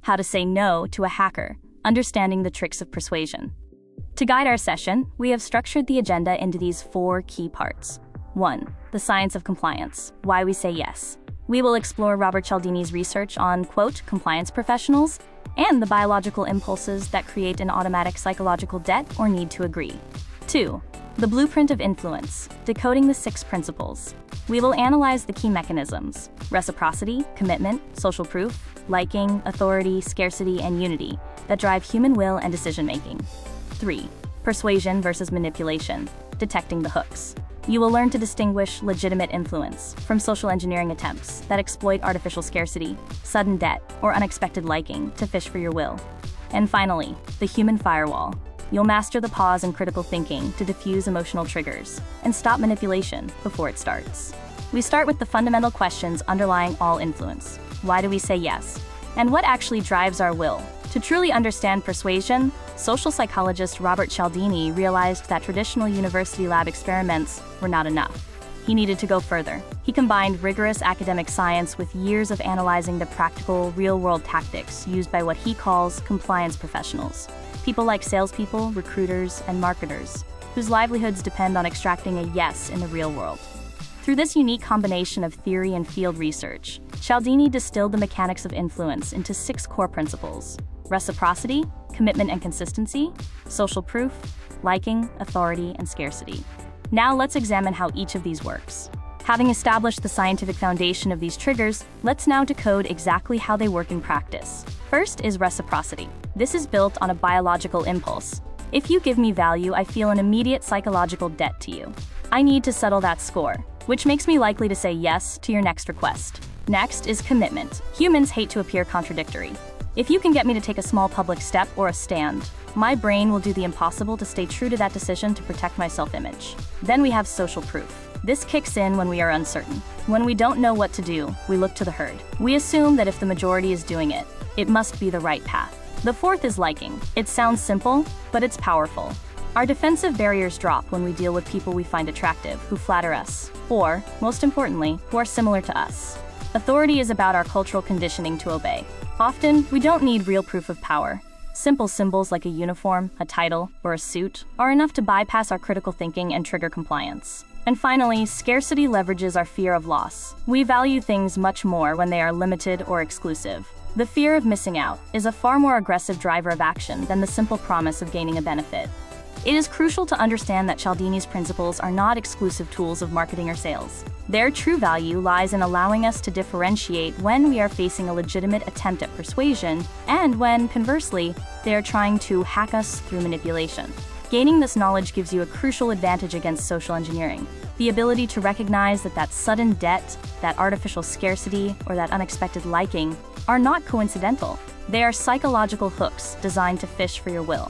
how to say no to a hacker, understanding the tricks of persuasion. To guide our session, we have structured the agenda into these 4 key parts. 1. The science of compliance, why we say yes. We will explore Robert Cialdini's research on, quote, compliance professionals, and the biological impulses that create an automatic psychological debt or need to agree. 2. The blueprint of influence, decoding the 6 principles. We will analyze the key mechanisms: reciprocity, commitment, social proof, liking, authority, scarcity, and unity that drive human will and decision-making. 3. Persuasion versus manipulation, detecting the hooks. You will learn to distinguish legitimate influence from social engineering attempts that exploit artificial scarcity, sudden debt, or unexpected liking to fish for your will. And finally, the human firewall. You'll master the pause and critical thinking to diffuse emotional triggers and stop manipulation before it starts. We start with the fundamental questions underlying all influence. Why do we say yes? And what actually drives our will? To truly understand persuasion, social psychologist Robert Cialdini realized that traditional university lab experiments were not enough. He needed to go further. He combined rigorous academic science with years of analyzing the practical, real-world tactics used by what he calls compliance professionals. People like salespeople, recruiters, and marketers, whose livelihoods depend on extracting a yes in the real world. Through this unique combination of theory and field research, Cialdini distilled the mechanics of influence into 6 core principles: reciprocity, commitment and consistency, social proof, liking, authority, and scarcity. Now let's examine how each of these works. Having established the scientific foundation of these triggers, let's now decode exactly how they work in practice. First is reciprocity. This is built on a biological impulse. If you give me value, I feel an immediate psychological debt to you. I need to settle that score, which makes me likely to say yes to your next request. Next is commitment. Humans hate to appear contradictory. If you can get me to take a small public step or a stand, my brain will do the impossible to stay true to that decision to protect my self-image. Then we have social proof. This kicks in when we are uncertain. When we don't know what to do, we look to the herd. We assume that if the majority is doing it, it must be the right path. The fourth is liking. It sounds simple, but it's powerful. Our defensive barriers drop when we deal with people we find attractive, who flatter us, or, most importantly, who are similar to us. Authority is about our cultural conditioning to obey. Often, we don't need real proof of power. Simple symbols like a uniform, a title, or a suit are enough to bypass our critical thinking and trigger compliance. And finally, scarcity leverages our fear of loss. We value things much more when they are limited or exclusive. The fear of missing out is a far more aggressive driver of action than the simple promise of gaining a benefit. It is crucial to understand that Cialdini's principles are not exclusive tools of marketing or sales. Their true value lies in allowing us to differentiate when we are facing a legitimate attempt at persuasion and when, conversely, they are trying to hack us through manipulation. Gaining this knowledge gives you a crucial advantage against social engineering: the ability to recognize that sudden debt, that artificial scarcity, or that unexpected liking are not coincidental. They are psychological hooks designed to fish for your will.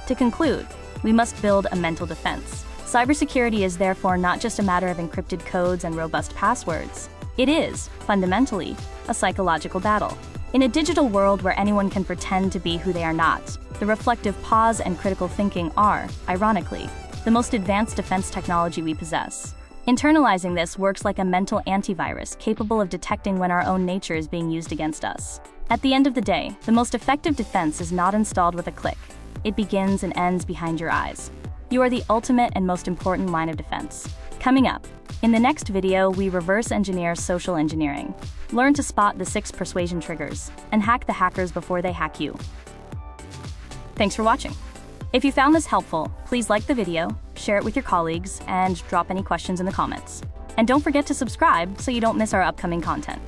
To conclude, we must build a mental defense. Cybersecurity is therefore not just a matter of encrypted codes and robust passwords. It is, fundamentally, a psychological battle. In a digital world where anyone can pretend to be who they are not, the reflective pause and critical thinking are, ironically, the most advanced defense technology we possess. Internalizing this works like a mental antivirus capable of detecting when our own nature is being used against us. At the end of the day, the most effective defense is not installed with a click. It begins and ends behind your eyes. You are the ultimate and most important line of defense. Coming up, in the next video, we reverse engineer social engineering. Learn to spot the 6 persuasion triggers and hack the hackers before they hack you. Thanks for watching. If you found this helpful, please like the video, share it with your colleagues, and drop any questions in the comments. And don't forget to subscribe so you don't miss our upcoming content.